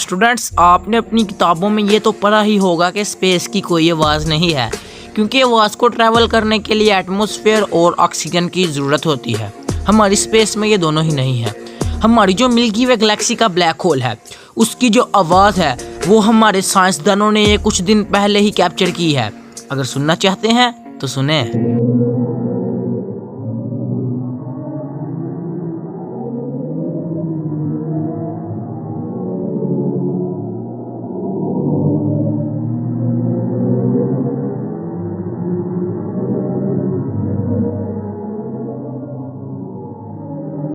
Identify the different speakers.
Speaker 1: Students, आपने अपनी किताबों में ये तो पढ़ा ही होगा कि स्पेस की कोई आवाज़ नहीं है, क्योंकि आवाज़ को ट्रैवल करने के लिए एटमॉस्फेयर और ऑक्सीजन की ज़रूरत होती है। हमारी स्पेस में ये दोनों ही नहीं है। हमारी जो मिल्की वे गैलेक्सी का ब्लैक होल है, उसकी जो आवाज़ है वो हमारे साइंसदानों ने ये कुछ दिन पहले ही कैप्चर की है। अगर सुनना चाहते हैं तो सुने।